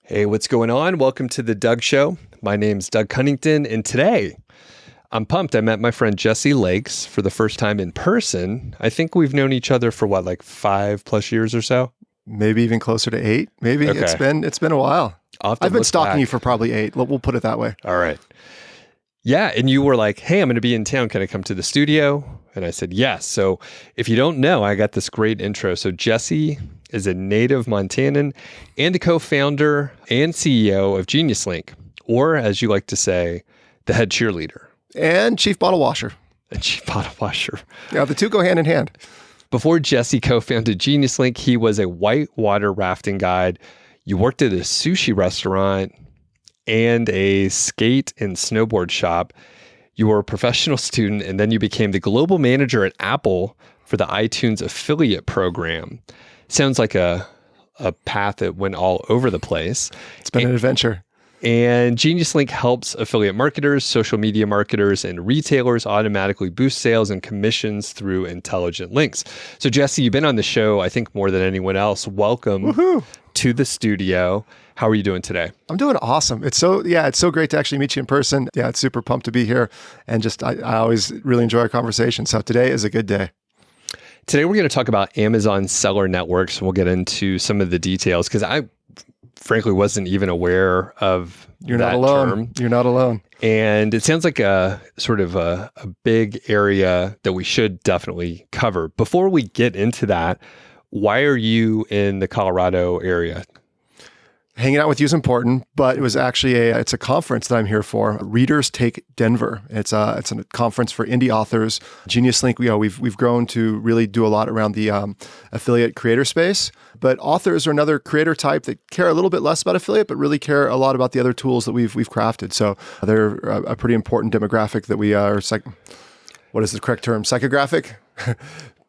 Hey, what's going on? Welcome to the Doug Show. My name's Doug Cunnington, and today I'm pumped. I met my friend Jesse Lakes for the first time in person. I think we've known each other for like 5+ years or so? Maybe even closer to 8. Maybe Okay. it's been a while. I've been stalking you for probably 8. We'll put it that way. All right. Yeah, and you were like, hey, I'm going to be in town. Can I come to the studio? And I said, yes. So if you don't know, I got this great intro. So Jesse is a native Montanan and a co-founder and CEO of Geniuslink, or as you like to say, the head cheerleader. And chief bottle washer. And chief bottle washer. Yeah, the two go hand in hand. Before Jesse co-founded Geniuslink, he was a whitewater rafting guide. You worked at a sushi restaurant and a skate and snowboard shop. You were a professional student, and then you became the global manager at Apple for the iTunes affiliate program. Sounds like a path that went all over the place. It's been an adventure. And Geniuslink helps affiliate marketers, social media marketers, and retailers automatically boost sales and commissions through intelligent links. So Jesse, you've been on the show, I think, more than anyone else. Welcome to the studio. How are you doing today? I'm doing awesome. It's so great to actually meet you in person. Yeah, it's super pumped to be here. And just, I always really enjoy our conversation. So today is a good day. Today, we're going to talk about Amazon seller networks. We'll get into some of the details because I frankly wasn't even aware of You're that not alone. term. You're not alone. And it sounds like a sort of a big area that we should definitely cover. Before we get into that, why are you in the Colorado area? Hanging out with you is important, but it was actually it's a conference that I'm here for. Readers Take Denver. It's a conference for indie authors. Geniuslink, we've grown to really do a lot around the affiliate creator space. But authors are another creator type that care a little bit less about affiliate, but really care a lot about the other tools that we've crafted. So they're a pretty important demographic that we are. What is the correct term? Psychographic?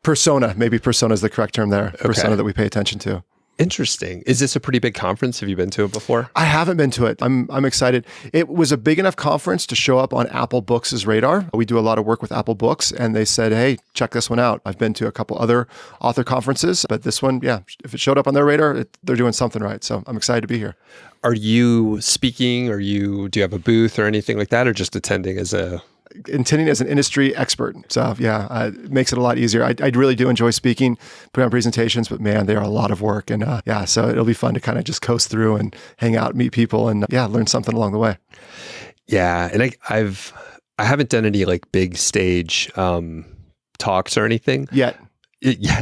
Persona. Maybe persona is the correct term there. Okay. Persona that we pay attention to. Interesting. Is this a pretty big conference? Have you been to it before? I haven't been to it. I'm excited. It was a big enough conference to show up on Apple Books' radar. We do a lot of work with Apple Books, and they said, hey, check this one out. I've been to a couple other author conferences, but this one, yeah, if it showed up on their radar, they're doing something right. So I'm excited to be here. Are you speaking? Do you have a booth or anything like that, or just attending as an industry expert. So yeah, it makes it a lot easier. I really do enjoy speaking, putting on presentations, but man, they are a lot of work. And so it'll be fun to kind of just coast through and hang out, meet people, and learn something along the way. Yeah. And I haven't done any like big stage talks or anything Yet.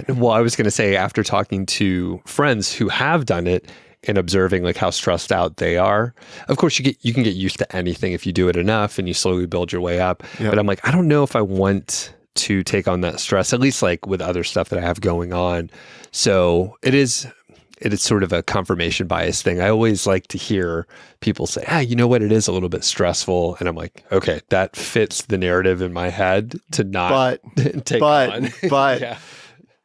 Well, I was going to say, after talking to friends who have done it and observing like how stressed out they are, of course you can get used to anything if you do it enough and you slowly build your way up. Yep. But I'm like, I don't know if I want to take on that stress, at least like with other stuff that I have going on. So it is sort of a confirmation bias thing. I always like to hear people say, you know what, it is a little bit stressful. And I'm like, okay, that fits the narrative in my head to not take on. But yeah.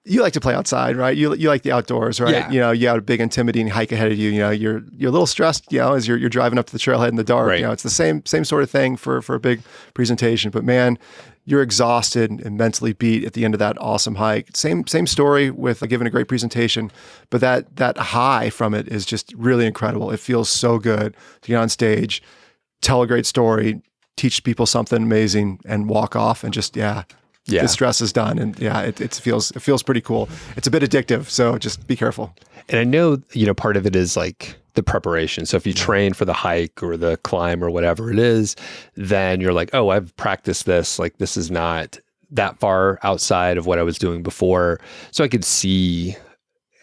You like to play outside, right? You like the outdoors, right? Yeah. You have a big intimidating hike ahead of you. You're a little stressed, as you're driving up to the trailhead in the dark. Right. It's the same sort of thing for a big presentation. But man, you're exhausted and mentally beat at the end of that awesome hike. Same story with giving a great presentation, but that high from it is just really incredible. It feels so good to get on stage, tell a great story, teach people something amazing, and walk off and just the stress is done. And it feels pretty cool. It's a bit addictive. So just be careful. And I know, part of it is like the preparation. So if you train for the hike or the climb or whatever it is, then you're like, oh, I've practiced this. Like, this is not that far outside of what I was doing before. So I could see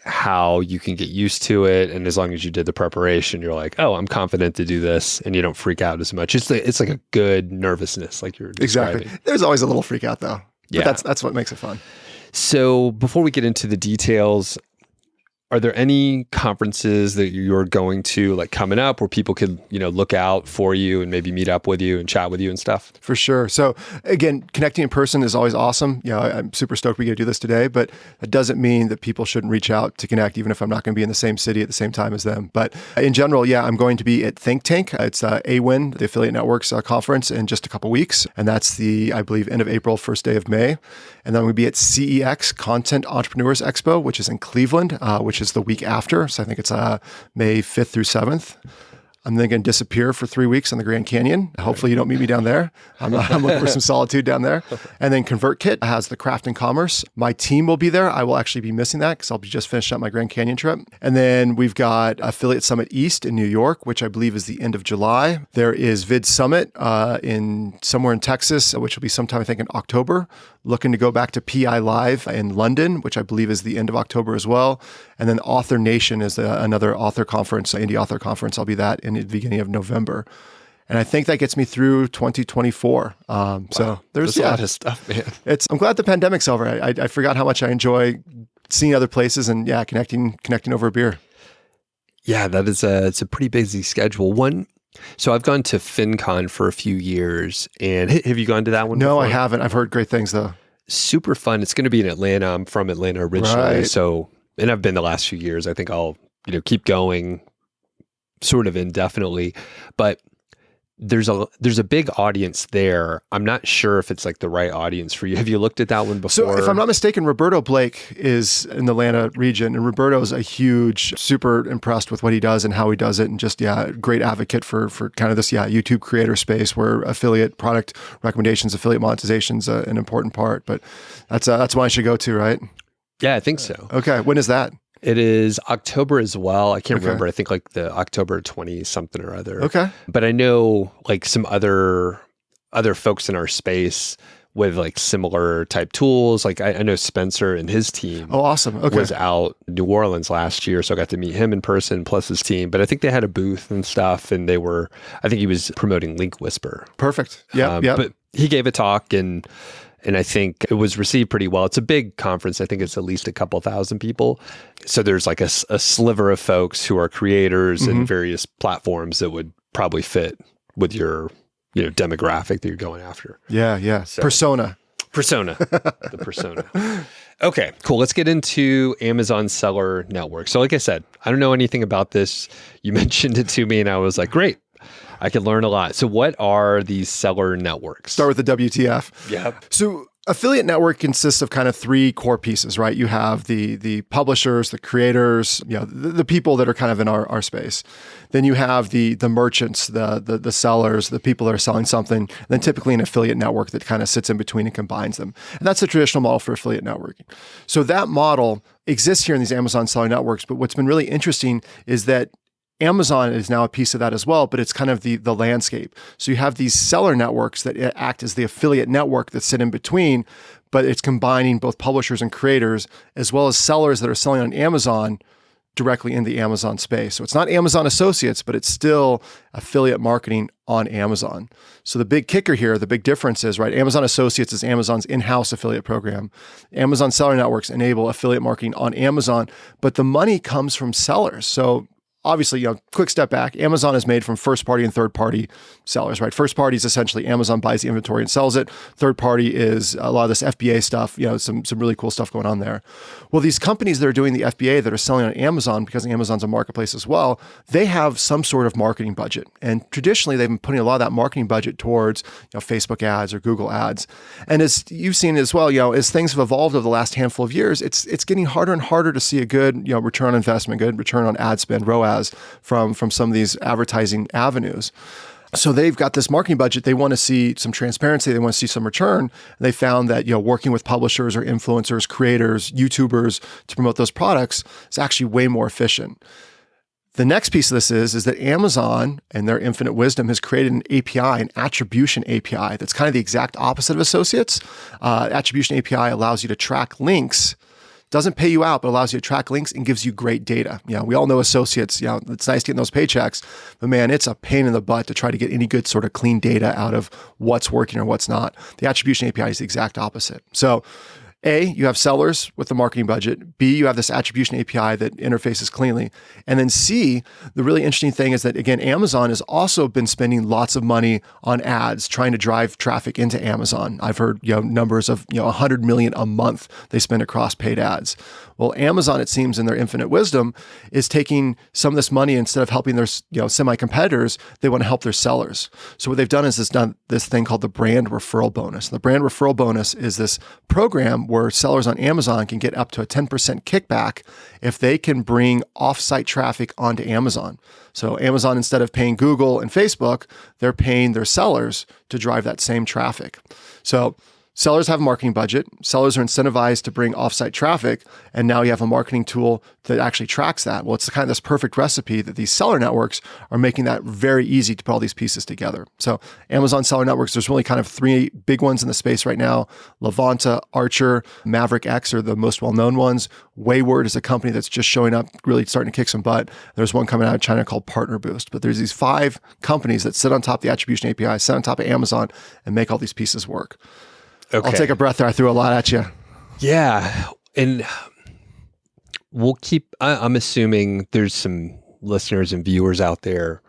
how you can get used to it. And as long as you did the preparation, you're like, oh, I'm confident to do this. And you don't freak out as much. It's like a good nervousness, like you're describing. Exactly. There's always a little freak out though. Yeah. But that's what makes it fun. So before we get into the details, are there any conferences that you're going to like coming up where people could, look out for you and maybe meet up with you and chat with you and stuff? For sure. So again, connecting in person is always awesome. I'm super stoked we get to do this today, but it doesn't mean that people shouldn't reach out to connect, even if I'm not going to be in the same city at the same time as them. But in general, I'm going to be at Think Tank. It's AWIN, the Affiliate Networks conference, in just a couple weeks. And that's I believe, end of April, first day of May. And then we'll be at CEX, Content Entrepreneurs Expo, which is in Cleveland, which is the week after. So I think it's May 5th through 7th. I'm then going to disappear for 3 weeks on the Grand Canyon. Hopefully you don't meet me down there. I'm looking for some solitude down there. And then ConvertKit has the Craft and Commerce. My team will be there. I will actually be missing that because I'll be just finishing up my Grand Canyon trip. And then we've got Affiliate Summit East in New York, which I believe is the end of July. There is Vid Summit in somewhere in Texas, which will be sometime, I think, in October. Looking to go back to PI Live in London, which I believe is the end of October as well. And then Author Nation is another author conference, indie author conference. I'll be that in the beginning of November. And I think that gets me through 2024. So there's a lot of stuff, man. I'm glad the pandemic's over. I forgot how much I enjoy seeing other places and connecting over a beer. Yeah, it's a pretty busy schedule. So I've gone to FinCon for a few years, and have you gone to that one No, before? I haven't. I've heard great things though. Super fun. It's going to be in Atlanta. I'm from Atlanta originally. Right. And I've been the last few years. I think I'll, keep going sort of indefinitely, but there's a big audience there. I'm not sure if it's like the right audience for you. Have you looked at that one before? So if I'm not mistaken, Roberto Blake is in the Atlanta region, and Roberto's super impressed with what he does and how he does it, and just, great advocate for kind of this, YouTube creator space where affiliate product recommendations, affiliate monetization is an important part, but that's one I should go to, right? Yeah, I think so. Okay. When is that? It is October as well. I can't remember. I think like the October 20 something or other. Okay. But I know like some other folks in our space with like similar type tools. Like I know Spencer and his team. Oh, awesome. Okay. Was out in New Orleans last year. So I got to meet him in person plus his team. But I think they had a booth and stuff, and I think he was promoting Link Whisper. Perfect. Yeah. But he gave a talk, and I think it was received pretty well. It's a big conference. I think it's at least a couple thousand people. So there's like a sliver of folks who are creators in various platforms that would probably fit with your demographic that you're going after. Yeah. So, Persona. The persona. Okay, cool. Let's get into Amazon Seller Network. So like I said, I don't know anything about this. You mentioned it to me and I was like, great. I can learn a lot. So what are these seller networks? Start with the WTF. Yep. So affiliate network consists of kind of three core pieces, right? You have the publishers, the creators, the people that are kind of in our space. Then you have the merchants, the sellers, the people that are selling something. And then typically an affiliate network that kind of sits in between and combines them. And that's the traditional model for affiliate networking. So that model exists here in these Amazon seller networks. But what's been really interesting is that Amazon is now a piece of that as well, but it's kind of the landscape. So you have these seller networks that act as the affiliate network that sit in between, but it's combining both publishers and creators, as well as sellers that are selling on Amazon directly in the Amazon space. So it's not Amazon Associates, but it's still affiliate marketing on Amazon. So the big kicker here, the big difference is, right, Amazon Associates is Amazon's in-house affiliate program. Amazon seller networks enable affiliate marketing on Amazon, but the money comes from sellers. So obviously, quick step back. Amazon is made from first party and third party sellers, right? First party is essentially Amazon buys the inventory and sells it. Third party is a lot of this FBA stuff, some really cool stuff going on there. Well, these companies that are doing the FBA that are selling on Amazon, because Amazon's a marketplace as well, they have some sort of marketing budget. And traditionally, they've been putting a lot of that marketing budget towards Facebook ads or Google ads. And as you've seen as well, as things have evolved over the last handful of years, it's getting harder and harder to see a good return on investment, good return on ad spend, ROAS, from some of these advertising avenues. So they've got this marketing budget. They want to see some transparency. They want to see some return. And they found that, working with publishers or influencers, creators, YouTubers to promote those products is actually way more efficient. The next piece of this is that Amazon, and their infinite wisdom, has created an API, an attribution API, that's kind of the exact opposite of Associates. Attribution API allows you to track links. Doesn't pay you out, but allows you to track links and gives you great data. We all know Associates, it's nice getting those paychecks, but man, it's a pain in the butt to try to get any good sort of clean data out of what's working or what's not. The attribution API is the exact opposite. So A, you have sellers with the marketing budget. B, you have this attribution API that interfaces cleanly. And then C, the really interesting thing is that, again, Amazon has also been spending lots of money on ads, trying to drive traffic into Amazon. I've heard numbers of 100 million a month they spend across paid ads. Well, Amazon, it seems, in their infinite wisdom, is taking some of this money, instead of helping their semi-competitors, they want to help their sellers. So what they've done is done this thing called the brand referral bonus. The brand referral bonus is this program where sellers on Amazon can get up to a 10% kickback if they can bring off-site traffic onto Amazon. So Amazon, instead of paying Google and Facebook, they're paying their sellers to drive that same traffic. So sellers have a marketing budget. Sellers are incentivized to bring offsite traffic. And now you have a marketing tool that actually tracks that. Well, it's kind of this perfect recipe that these seller networks are making that very easy to put all these pieces together. So Amazon seller networks, there's really kind of three big ones in the space right now. Levanta, Archer, Maverick X are the most well-known ones. Wayward is a company that's just showing up, really starting to kick some butt. There's one coming out of China called Partner Boost. But there's these 5 companies that sit on top of the attribution API, sit on top of Amazon, and make all these pieces work. Okay. I'll take a breath there. I threw a lot at you. Yeah. And I'm assuming there's some listeners and viewers out there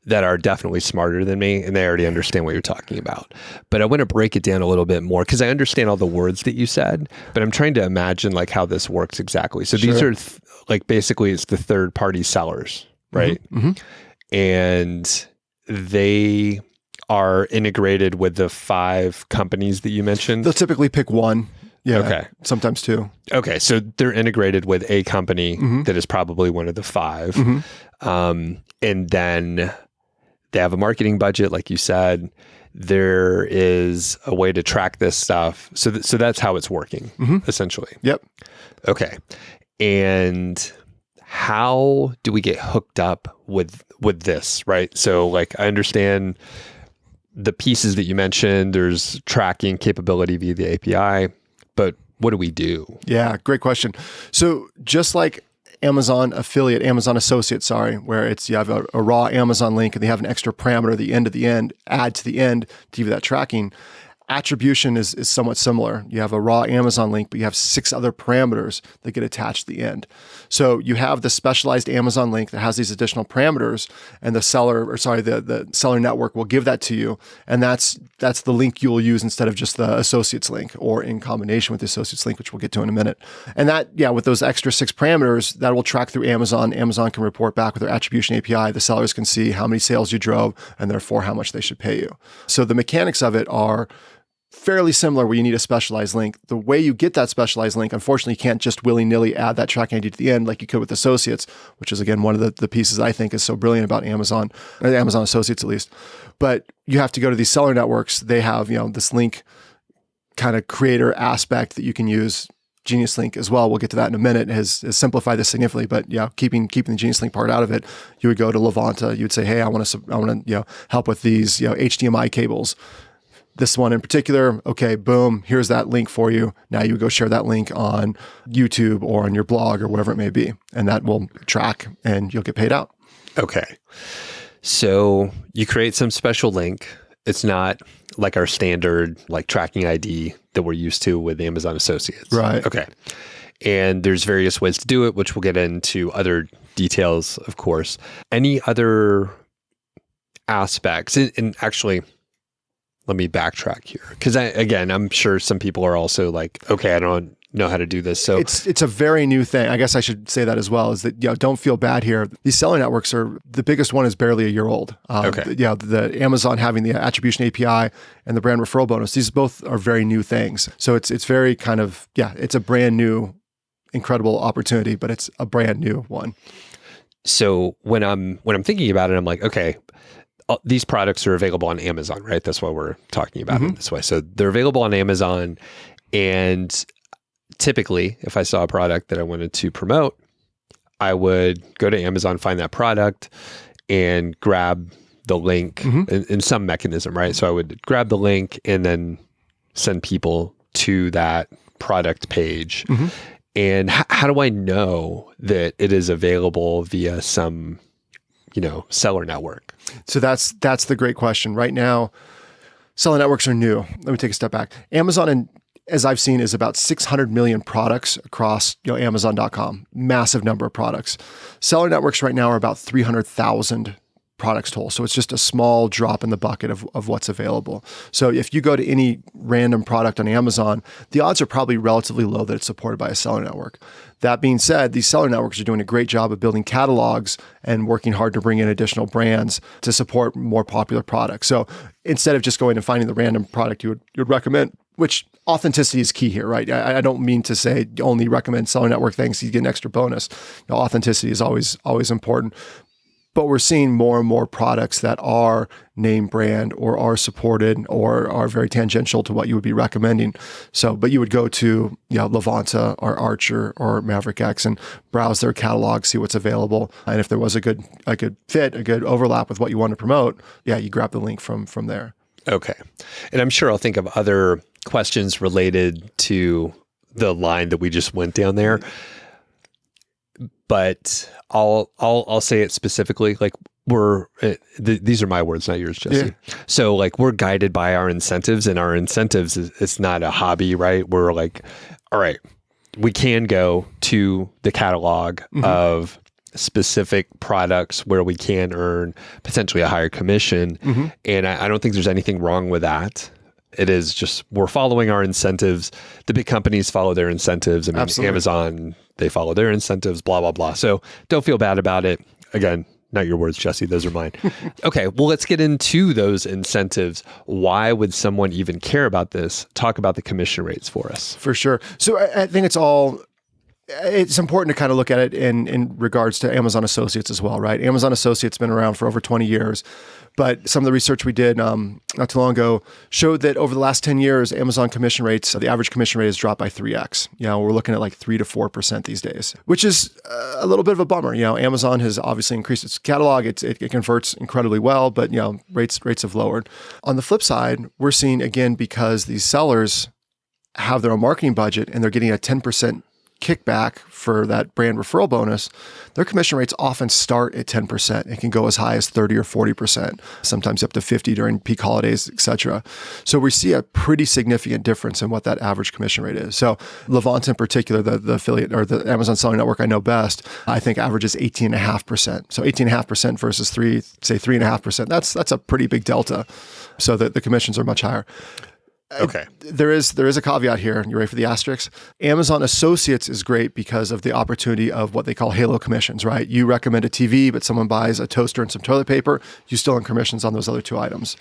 that are definitely smarter than me, and they already understand what you're talking about. But I want to break it down a little bit more, because I understand all the words that you said, but I'm trying to imagine like how this works exactly. So these are basically it's the third party sellers, right? Mm-hmm. And they are integrated with the 5 companies that you mentioned? They'll typically pick one. Yeah. Okay. Sometimes 2. Okay. So they're integrated with a company that is probably one of the 5. And then they have a marketing budget, like you said. There is a way to track this stuff. So that's how it's working, essentially. Yep. Okay. And how do we get hooked up with this, right? So like I understand the pieces that you mentioned, there's tracking capability via the API, but what do we do? Yeah, great question. So just like Amazon associate, where it's you have a raw Amazon link and they have an extra parameter at the end, add to the end to give you that tracking. Attribution is somewhat similar. You have a raw Amazon link, but you have 6 other parameters that get attached to the end. So you have the specialized Amazon link that has these additional parameters, and the seller network will give that to you, and that's the link you will use instead of just the associates link, or in combination with the associates link, which we'll get to in a minute. And that, with those extra 6 parameters, that will track through Amazon. Amazon can report back with their attribution API. The sellers can see how many sales you drove, and therefore how much they should pay you. So the mechanics of it are fairly similar, where you need a specialized link. The way you get that specialized link, unfortunately, you can't just willy-nilly add that tracking ID to the end like you could with associates, which is, again, one of the pieces I think is so brilliant about Amazon, or Amazon associates at least. But you have to go to these seller networks. They have, this link kind of creator aspect that you can use. Geniuslink as well, we'll get to that in a minute, has simplified this significantly. But keeping the Geniuslink part out of it, you would go to Levanta. You would say, hey, I want to help with these HDMI cables. This one in particular, okay, boom, here's that link for you. Now you go share that link on YouTube or on your blog or whatever it may be, and that will track and you'll get paid out. Okay. So you create some special link. It's not like our standard like tracking ID that we're used to with Amazon Associates. Right. Okay. And there's various ways to do it, which we'll get into other details, of course. Any other aspects? And actually, let me backtrack here, because I'm sure some people are also like, okay, I don't know how to do this. So it's a very new thing. I guess I should say that as well, is that, don't feel bad here. These seller networks the biggest one is barely a year old. Okay. The Amazon having the attribution API and the brand referral bonus, these both are very new things. So it's very kind of, it's a brand new, incredible opportunity, but it's a brand new one. So when I'm thinking about it, I'm like, okay, these products are available on Amazon, right? That's why we're talking about it this way. So they're available on Amazon, and typically, if I saw a product that I wanted to promote, I would go to Amazon, find that product, and grab the link in some mechanism, right? So I would grab the link and then send people to that product page. And how do I know that it is available via some seller network? So that's the great question. Right now, seller networks are new. Let me take a step back. Amazon as I've seen, is about 600 million products across Amazon.com. Massive number of products. Seller networks right now are about 300,000 products total. So it's just a small drop in the bucket of what's available. So if you go to any random product on Amazon, the odds are probably relatively low that it's supported by a seller network. That being said, these seller networks are doing a great job of building catalogs and working hard to bring in additional brands to support more popular products. So instead of just going and finding the random product you would recommend, which authenticity is key here, right? I don't mean to say only recommend seller network things, you get an extra bonus. Authenticity is always important. But we're seeing more and more products that are name brand or are supported or are very tangential to what you would be recommending. So, but you would go to Levanta or Archer or Maverick X and browse their catalog, see what's available, and if there was a good fit, a good overlap with what you want to promote, you grab the link from there. Okay, and I'm sure I'll think of other questions related to the line that we just went down there. But I'll say it specifically. Like these are my words, not yours, Jesse. Yeah. So like we're guided by our incentives, and our incentives it's not a hobby, right? We're like, all right, we can go to the catalog of specific products where we can earn potentially a higher commission, and I don't think there's anything wrong with that. It is just we're following our incentives. The big companies follow their incentives. I mean, Absolutely. Amazon, they follow their incentives, blah, blah, blah. So don't feel bad about it. Again, not your words, Jesse. Those are mine. Okay, well, let's get into those incentives. Why would someone even care about this? Talk about the commission rates for us. For sure. So I think it's important to kind of look at it in regards to Amazon Associates as well, right? Amazon Associates been around for over 20 years. But some of the research we did not too long ago showed that over the last 10 years, Amazon commission rates, the average commission rate has dropped by 3x. We're looking at like 3 to 4% these days, which is a little bit of a bummer. Amazon has obviously increased its catalog. It converts incredibly well, but rates have lowered. On the flip side, we're seeing, again, because these sellers have their own marketing budget and they're getting a 10% kickback for that brand referral bonus, their commission rates often start at 10%. It can go as high as 30 or 40%, sometimes up to 50 during peak holidays, etc. So we see a pretty significant difference in what that average commission rate is. So Levanta in particular, the affiliate or the Amazon selling network I know best, I think averages 18.5%. So 18.5% versus 3.5%. That's a pretty big delta. So the commissions are much higher. Okay. There is a caveat here. You ready for the asterisk? Amazon Associates is great because of the opportunity of what they call halo commissions, right? You recommend a TV, but someone buys a toaster and some toilet paper, you still earn commissions on those other two items.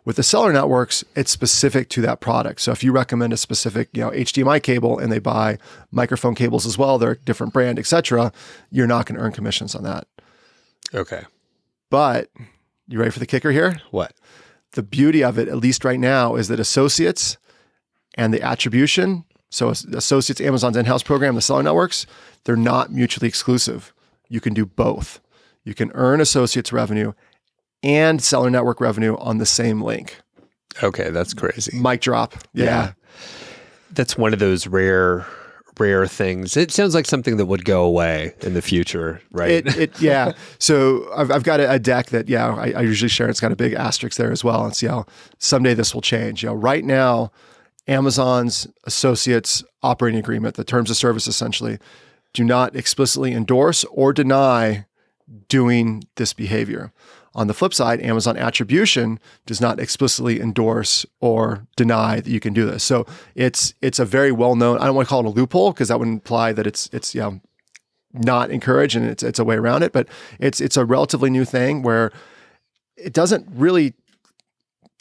With the seller networks, it's specific to that product. So if you recommend a specific, HDMI cable and they buy microphone cables as well, they're a different brand, etc., you're not going to earn commissions on that. Okay. But you ready for the kicker here? What? The beauty of it, at least right now, is that Associates and the attribution, so Associates, Amazon's in-house program, the seller networks, they're not mutually exclusive. You can do both. You can earn Associates revenue and seller network revenue on the same link. Okay, that's crazy. Mic drop. Yeah. That's one of those rare things. It sounds like something that would go away in the future, right? Yeah. So I've got a deck that, I usually share. It's got a big asterisk there as well. And see how someday this will change. Right now, Amazon's Associates operating agreement, the terms of service essentially, do not explicitly endorse or deny doing this behavior. On the flip side, Amazon attribution does not explicitly endorse or deny that you can do this. So it's a very well-known, I don't want to call it a loophole because that would imply that it's not encouraged and it's a way around it, but it's a relatively new thing where it doesn't really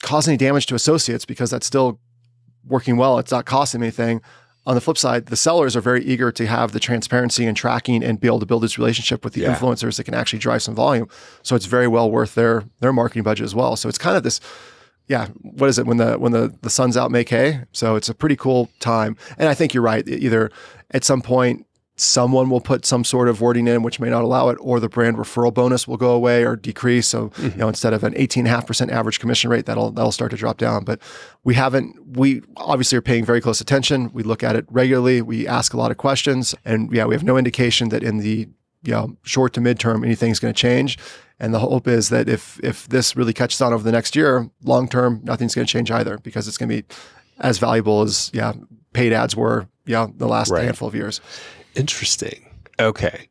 cause any damage to associates because that's still working well. It's not costing anything. On the flip side, the sellers are very eager to have the transparency and tracking and be able to build this relationship with the influencers that can actually drive some volume. So it's very well worth their marketing budget as well. So it's kind of this, what is it? When the sun's out, make hay. So it's a pretty cool time. And I think you're right. Either at some point, someone will put some sort of wording in which may not allow it, or the brand referral bonus will go away or decrease. So, instead of an 18.5% average commission rate, that'll start to drop down. But we obviously are paying very close attention. We look at it regularly. We ask a lot of questions, and we have no indication that in the short to midterm anything's going to change. And the hope is that if this really catches on over the next year, long term, nothing's going to change either, because it's going to be as valuable as paid ads were the last handful of years. Interesting. Okay.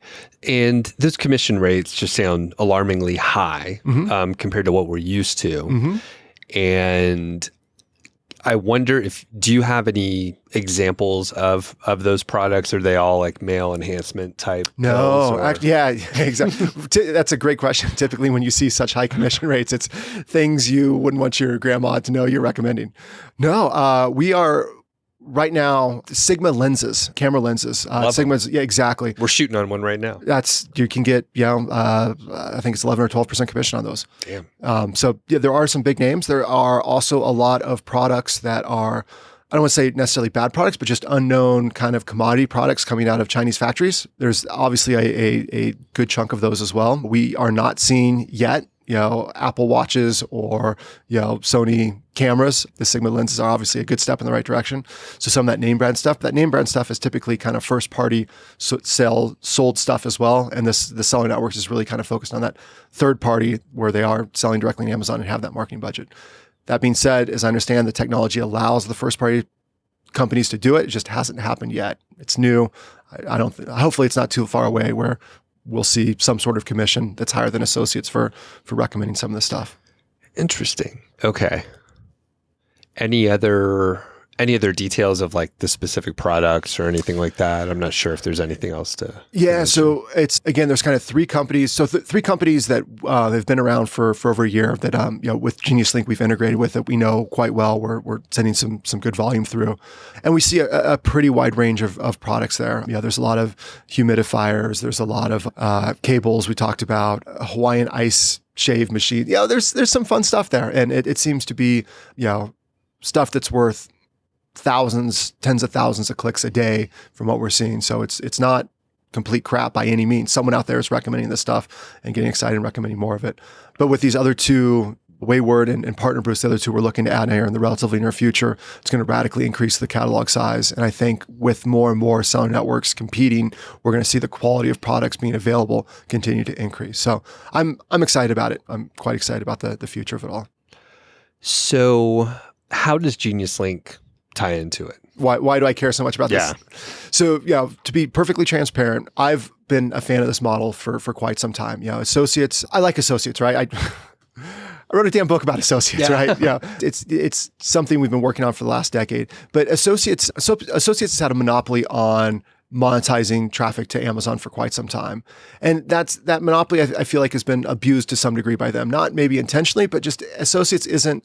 And those commission rates just sound alarmingly high compared to what we're used to. And I wonder do you have any examples of those products? Are they all like male enhancement type? No, exactly. That's a great question. Typically when you see such high commission rates, it's things you wouldn't want your grandma to know you're recommending. No, we are right now, Sigma lenses, camera lenses. Sigma's, exactly. We're shooting on one right now. You can get, I think it's 11 or 12% commission on those. Damn. So there are some big names. There are also a lot of products that are, I don't want to say necessarily bad products, but just unknown kind of commodity products coming out of Chinese factories. There's obviously a good chunk of those as well. We are not seeing yet Apple Watches or, Sony cameras. The Sigma lenses are obviously a good step in the right direction. So some of that name brand stuff, is typically kind of first party sold stuff as well. And the Seller Networks is really kind of focused on that third party where they are selling directly on Amazon and have that marketing budget. That being said, as I understand, the technology allows the first party companies to do it. It just hasn't happened yet. It's new. Hopefully it's not too far away where we'll see some sort of commission that's higher than associates for recommending some of this stuff. Interesting. Okay. Any other details of like the specific products or anything like that? I'm not sure if there's anything else to. Yeah. So it's, again, there's kind of three companies. So three companies that have been around for over a year that, with Geniuslink, we've integrated with that we know quite well. We're sending some good volume through, and we see a pretty wide range of products there. There's a lot of humidifiers. There's a lot of cables. We talked about a Hawaiian ice shave machine. There's some fun stuff there. And it seems to be, stuff that's worth thousands, tens of thousands of clicks a day from what we're seeing. So it's not complete crap by any means. Someone out there is recommending this stuff and getting excited and recommending more of it. But with these other two, Wayward and Partner Boost, the other two we're looking to add here in the relatively near future, it's going to radically increase the catalog size. And I think with more and more seller networks competing, we're going to see the quality of products being available continue to increase. So I'm excited about it. I'm quite excited about the future of it all. So how does Geniuslink tie into it? Why do I care so much about this? So, to be perfectly transparent, I've been a fan of this model for quite some time. Associates, I like associates, right? I wrote a damn book about associates, right? It's something we've been working on for the last decade. But associates has had a monopoly on monetizing traffic to Amazon for quite some time. And that monopoly, I feel like, has been abused to some degree by them. Not maybe intentionally, but just associates isn't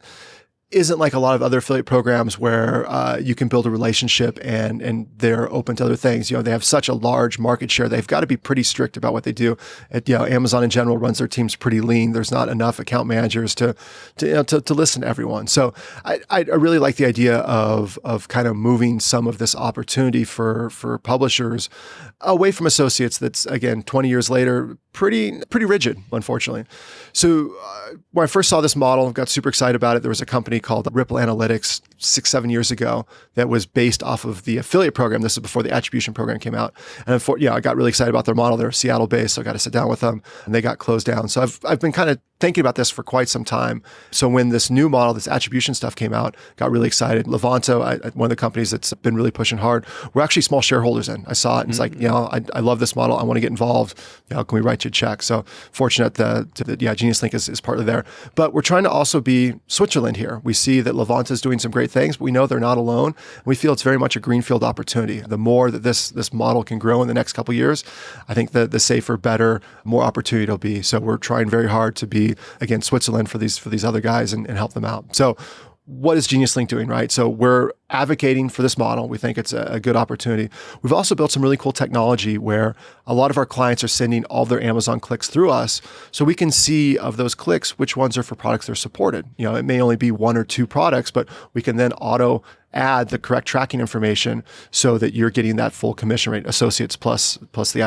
like a lot of other affiliate programs where you can build a relationship and they're open to other things. They have such a large market share. They've got to be pretty strict about what they do. Amazon in general runs their teams pretty lean. There's not enough account managers to listen to everyone. So I really like the idea of kind of moving some of this opportunity for publishers away from associates. That's, again, 20 years later, pretty rigid, unfortunately. So when I first saw this model, got super excited about it. There was a company called Ripple Analytics 6-7 years ago that was based off of the affiliate program. This is before the attribution program came out. And I got really excited about their model. They're Seattle based, so I got to sit down with them, and they got closed down. So I've been kind of thinking about this for quite some time. So when this new model, this attribution stuff came out, got really excited. Levanta, one of the companies that's been really pushing hard, we're actually small shareholders in. I saw it and it's like, I love this model. I want to get involved. Can we write you a check? So fortunate that Geniuslink is partly there. But we're trying to also be Switzerland here. We see that Levanta is doing some great things, but we know they're not alone. We feel it's very much a greenfield opportunity. The more that this model can grow in the next couple of years, I think the safer, better, more opportunity it'll be. So we're trying very hard to be, again, Switzerland for these other guys and help them out. So what is Geniuslink doing, right? So we're advocating for this model. We think it's a good opportunity. We've also built some really cool technology where a lot of our clients are sending all their Amazon clicks through us. So we can see of those clicks, which ones are for products they're supported. It may only be one or two products, but we can then auto add the correct tracking information so that you're getting that full commission rate, associates plus the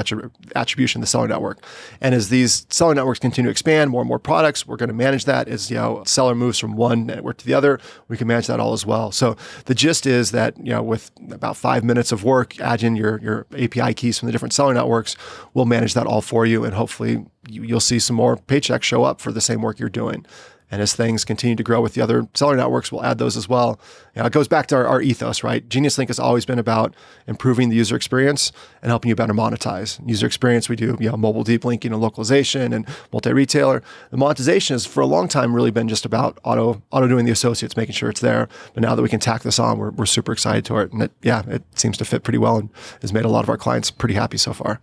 attribution, the seller network. And as these seller networks continue to expand, more and more products, we're going to manage that. As seller moves from one network to the other, we can manage that all as well. So the gist is that with about 5 minutes of work, add in your API keys from the different seller networks, we'll manage that all for you, and hopefully you'll see some more paychecks show up for the same work you're doing. And as things continue to grow with the other seller networks, we'll add those as well. It goes back to our ethos, right? Geniuslink has always been about improving the user experience and helping you better monetize. User experience, we do mobile deep linking and localization and multi-retailer. The monetization has for a long time really been just about auto doing the associates, making sure it's there. But now that we can tack this on, we're super excited to it. And it seems to fit pretty well and has made a lot of our clients pretty happy so far.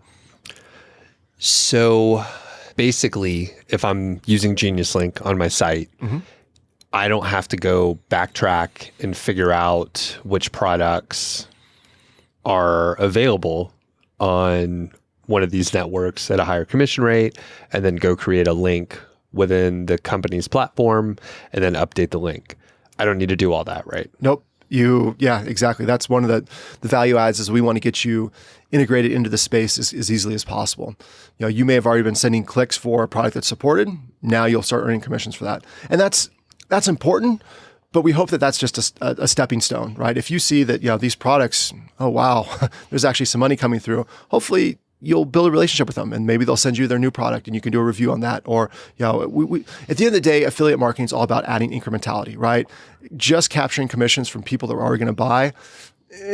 So basically, if I'm using Geniuslink on my site, I don't have to go backtrack and figure out which products are available on one of these networks at a higher commission rate, and then go create a link within the company's platform and then update the link. I don't need to do all that, right? Nope. Exactly. That's one of the value adds is we want to get you integrated into the space as easily as possible. You may have already been sending clicks for a product that's supported. Now you'll start earning commissions for that. And that's important, but we hope that that's just a stepping stone, right? If you see that, these products, oh, wow, there's actually some money coming through. Hopefully you'll build a relationship with them and maybe they'll send you their new product and you can do a review on that. Or, we at the end of the day, affiliate marketing is all about adding incrementality, right? Just capturing commissions from people that are already going to buy,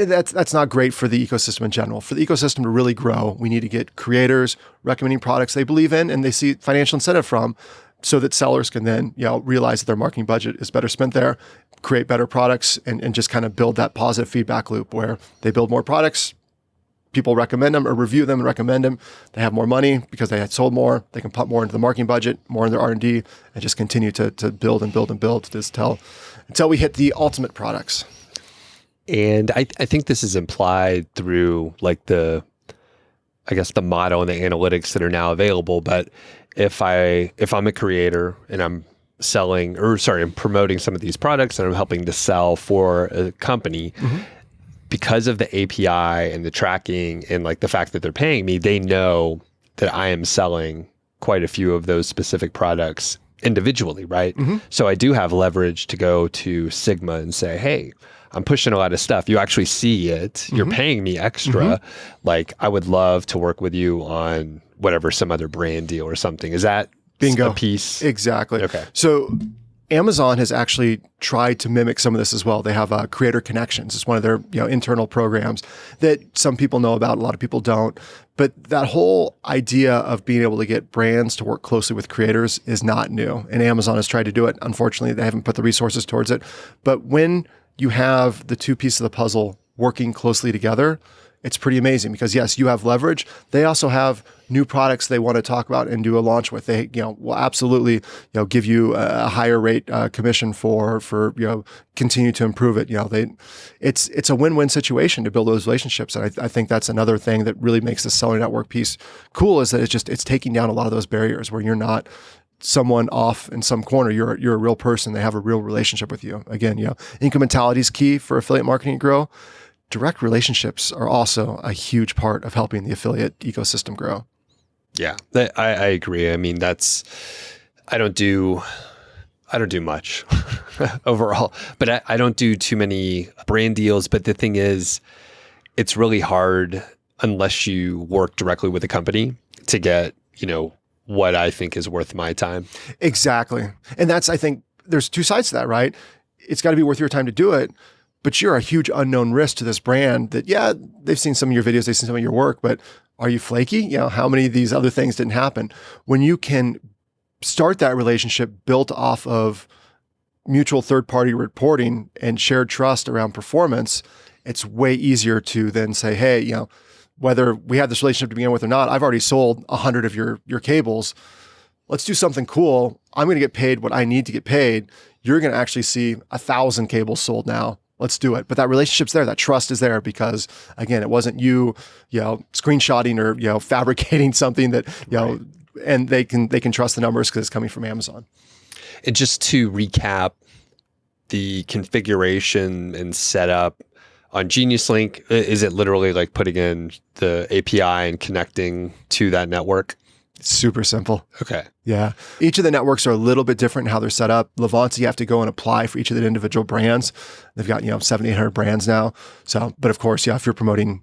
that's not great for the ecosystem in general. For the ecosystem to really grow, we need to get creators recommending products they believe in and they see financial incentive from, so that sellers can then, realize that their marketing budget is better spent there, create better products, and just kind of build that positive feedback loop where they build more products, people recommend them or review them and recommend them. They have more money because they had sold more. They can pump more into the marketing budget, more in their R&D, and just continue to build and build and build until we hit the ultimate products. And I think this is implied through like the model and the analytics that are now available. But if I'm a creator and I'm I'm promoting some of these products and I'm helping to sell for a company, because of the API and the tracking and like the fact that they're paying me, they know that I am selling quite a few of those specific products individually, right? So I do have leverage to go to Sigma and say, hey, I'm pushing a lot of stuff. You actually see it. You're paying me extra. Like, I would love to work with you on whatever, some other brand deal or something. Is that Bingo. a piece? Exactly. Okay. So Amazon has actually tried to mimic some of this as well. They have Creator Connections. It's one of their internal programs that some people know about, a lot of people don't. But that whole idea of being able to get brands to work closely with creators is not new. And Amazon has tried to do it. Unfortunately, they haven't put the resources towards it. But when you have the two pieces of the puzzle working closely together, it's pretty amazing because yes, you have leverage. They also have new products they want to talk about and do a launch with. They, will absolutely, give you a higher rate commission for continue to improve it. It's a win-win situation to build those relationships. And I think that's another thing that really makes the seller network piece cool is that it's taking down a lot of those barriers where you're not someone off in some corner. You're a real person. They have a real relationship with you. Again, incrementality is key for affiliate marketing to grow. Direct relationships are also a huge part of helping the affiliate ecosystem grow. Yeah, I agree. I mean, I don't do much overall, but I don't do too many brand deals. But the thing is, it's really hard unless you work directly with a company to get, what I think is worth my time. Exactly. And I think there's two sides to that, right? It's got to be worth your time to do it, but you're a huge unknown risk to this brand that, they've seen some of your videos, they've seen some of your work, but are you flaky? How many of these other things didn't happen? When you can start that relationship built off of mutual third-party reporting and shared trust around performance, it's way easier to then say, hey, whether we had this relationship to begin with or not, I've already sold 100 of your cables. Let's do something cool. I'm going to get paid what I need to get paid. You're going to actually see 1,000 cables sold now. Let's do it. But that relationship's there. That trust is there because, again, it wasn't you, screenshotting or, fabricating something that, Right. And they can trust the numbers because it's coming from Amazon. And just to recap, the configuration and setup on Geniuslink, is it literally like putting in the API and connecting to that network? Super simple. Okay. Yeah. Each of the networks are a little bit different in how they're set up. Levanta, you have to go and apply for each of the individual brands. They've got, 700-800 brands now. So, but of course, if you're promoting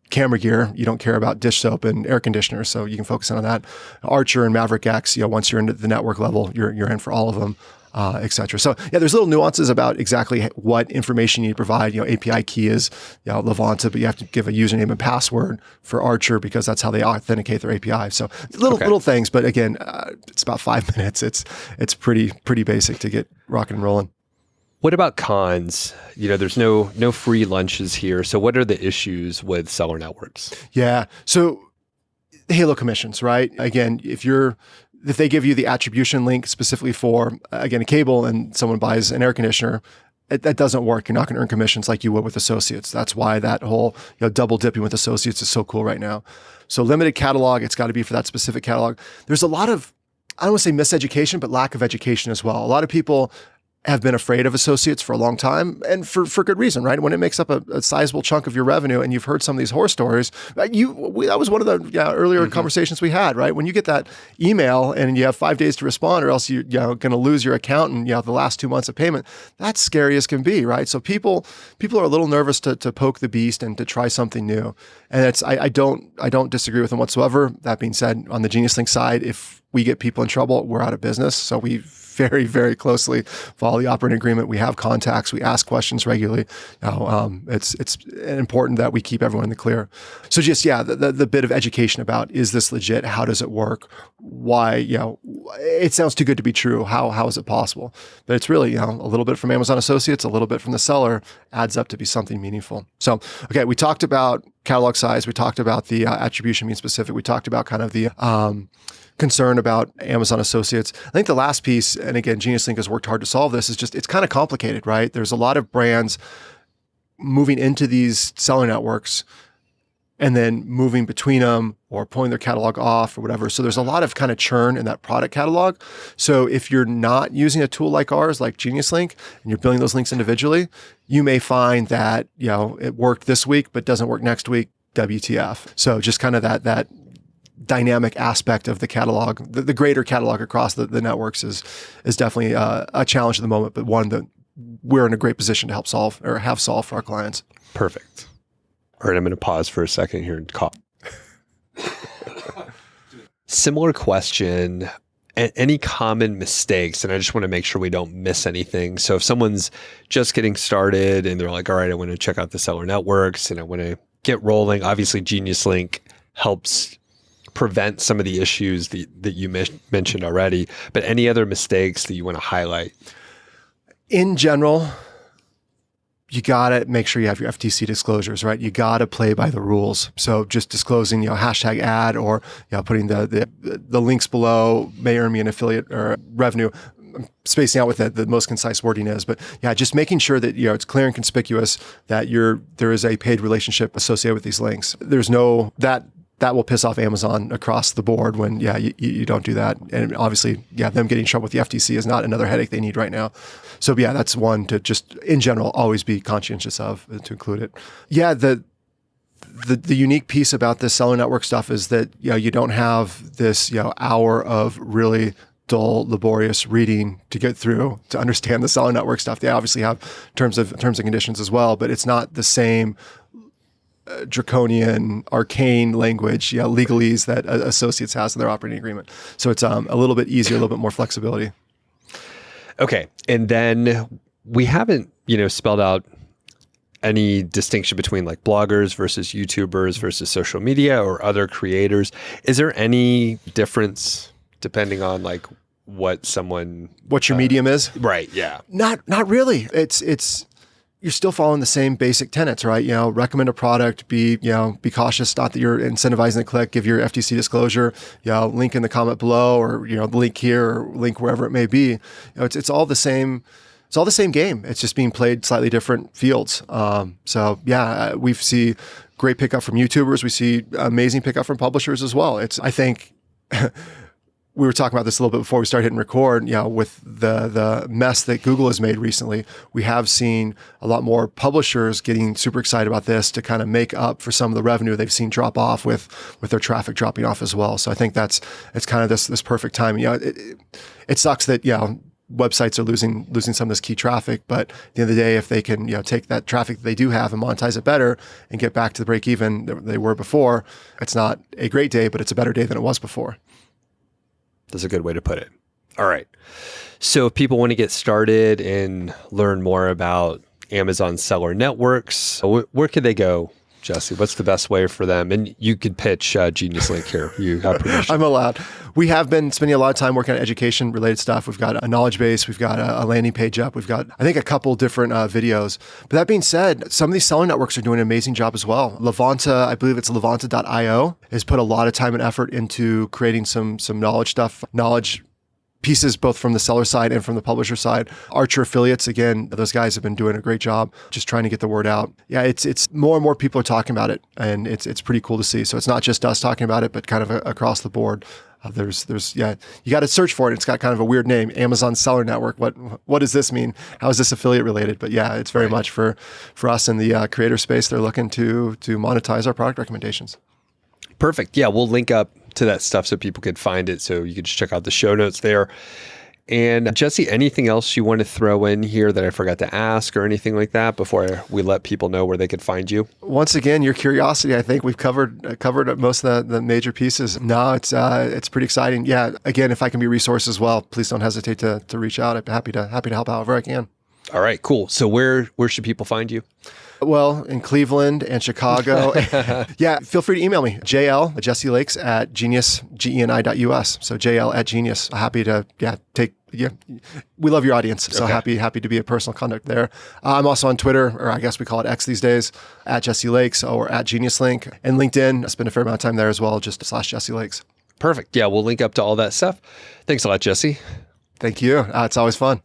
camera gear, you don't care about dish soap and air conditioners. So you can focus on that. Archer and Maverick X, once you're into the network level, you're in for all of them. et cetera. So yeah, there's little nuances about exactly what information you need to provide. API key is Levanta, but you have to give a username and password for Archer because that's how they authenticate their API. So little things, but again, it's about 5 minutes. It's pretty basic to get rocking and rolling. What about cons? There's no free lunches here. So what are the issues with seller networks? Yeah. So Halo commissions, right? Again, if they give you the attribution link specifically for, again, a cable and someone buys an air conditioner, that doesn't work. You're not going to earn commissions like you would with associates. That's why that whole double dipping with associates is so cool right now. So limited catalog, it's got to be for that specific catalog. There's a lot of, I don't want to say miseducation, but lack of education as well. A lot of people have been afraid of associates for a long time, and for good reason, right? When it makes up a sizable chunk of your revenue, and you've heard some of these horror stories, that was one of the earlier conversations we had, right? When you get that email and you have 5 days to respond, or else you're going to lose your account and the last 2 months of payment. That's scary as can be, right? So people are a little nervous to poke the beast and to try something new, and I don't disagree with them whatsoever. That being said, on the Geniuslink side, if we get people in trouble, we're out of business. So we very, very closely follow the operating agreement. We have contacts. We ask questions regularly. It's important that we keep everyone in the clear. So just, the bit of education about, is this legit? How does it work? Why, it sounds too good to be true. How is it possible? But it's really, a little bit from Amazon Associates, a little bit from the seller adds up to be something meaningful. So, okay, we talked about catalog size. We talked about the attribution being specific. We talked about kind of the concern about Amazon Associates. I think the last piece, and again, Geniuslink has worked hard to solve this, is just, it's kind of complicated, right? There's a lot of brands moving into these seller networks and then moving between them or pulling their catalog off or whatever. So there's a lot of kind of churn in that product catalog. So if you're not using a tool like ours, like Geniuslink, and you're building those links individually, you may find that, it worked this week, but doesn't work next week, WTF. So just kind of that dynamic aspect of the catalog, the greater catalog across the networks is definitely a challenge at the moment, but one that we're in a great position to help solve or have solved for our clients. Perfect. All right, I'm going to pause for a second here and cough. Similar question. Any common mistakes? And I just want to make sure we don't miss anything. So if someone's just getting started and they're like, all right, I want to check out the seller networks and I want to get rolling. Obviously, Geniuslink helps prevent some of the issues that you mentioned already, but any other mistakes that you want to highlight? In general, you got to make sure you have your FTC disclosures, right? You got to play by the rules. So just disclosing, hashtag ad or putting the links below may earn me an affiliate or revenue. I'm spacing out what the most concise wording is, but just making sure that it's clear and conspicuous that there is a paid relationship associated with these links. There's no that will piss off Amazon across the board when, you don't do that. And obviously, them getting in trouble with the FTC is not another headache they need right now. So that's one to just, in general, always be conscientious of, to include it. The unique piece about this seller network stuff is that, you don't have this, hour of really dull, laborious reading to get through to understand the seller network stuff. They obviously have terms and conditions as well, but it's not the same draconian, arcane language, legalese that Associates has in their operating agreement. So it's a little bit easier, a little bit more flexibility. Okay. And then we haven't, spelled out any distinction between like bloggers versus YouTubers versus social media or other creators. Is there any difference depending on like what your medium is? Right. Yeah. Not really. It's you're still following the same basic tenets, right? Recommend a product, be cautious, not that you're incentivizing the click, give your FTC disclosure, link in the comment below or, the link here or link wherever it may be. It's all the same. It's all the same game. It's just being played slightly different fields. We see great pickup from YouTubers. We see amazing pickup from publishers as well. I think we were talking about this a little bit before we started hitting record, with the mess that Google has made recently. We have seen a lot more publishers getting super excited about this to kind of make up for some of the revenue they've seen drop off with their traffic dropping off as well. So I think it's kind of this perfect timing. It sucks that, websites are losing some of this key traffic, but at the end of the day, if they can, take that traffic that they do have and monetize it better and get back to the break even that they were before, it's not a great day, but it's a better day than it was before. That's a good way to put it. All right. So if people want to get started and learn more about Amazon seller networks, where could they go, Jesse? What's the best way for them? And you could pitch Geniuslink here. You have permission. I'm allowed. We have been spending a lot of time working on education-related stuff. We've got a knowledge base. We've got a landing page up. We've got, I think, a couple different videos. But that being said, some of these seller networks are doing an amazing job as well. Levanta, I believe it's Levanta.io, has put a lot of time and effort into creating some knowledge stuff, knowledge pieces both from the seller side and from the publisher side. Archer Affiliates, again, those guys have been doing a great job just trying to get the word out. Yeah, it's more and more people are talking about it, and it's pretty cool to see. So it's not just us talking about it, but kind of across the board. There's you got to search for it. It's got kind of a weird name, Amazon Seller Network. What does this mean? How is this affiliate related? But yeah, it's very much for us in the creator space. They're looking to monetize our product recommendations. Perfect. Yeah, we'll link up to that stuff so people could find it. So you can just check out the show notes there. And Jesse, anything else you want to throw in here that I forgot to ask or anything like that before we let people know where they could find you? Once again, your curiosity, I think we've covered most of the major pieces. No, it's pretty exciting. Yeah, again, if I can be a resource as well, please don't hesitate to reach out. I'd be happy to help however I can. All right, cool. So where should people find you? Well, in Cleveland and Chicago. Yeah, feel free to email me, Jesse Lakes at geni.us. So JL at Genius. Happy to we love your audience. So happy to be a personal contact there. I'm also on Twitter, or I guess we call it X these days, at Jesse Lakes or at Geniuslink. And LinkedIn, I spend a fair amount of time there as well, just /Jesse Lakes. Perfect. Yeah, we'll link up to all that stuff. Thanks a lot, Jesse. Thank you. It's always fun.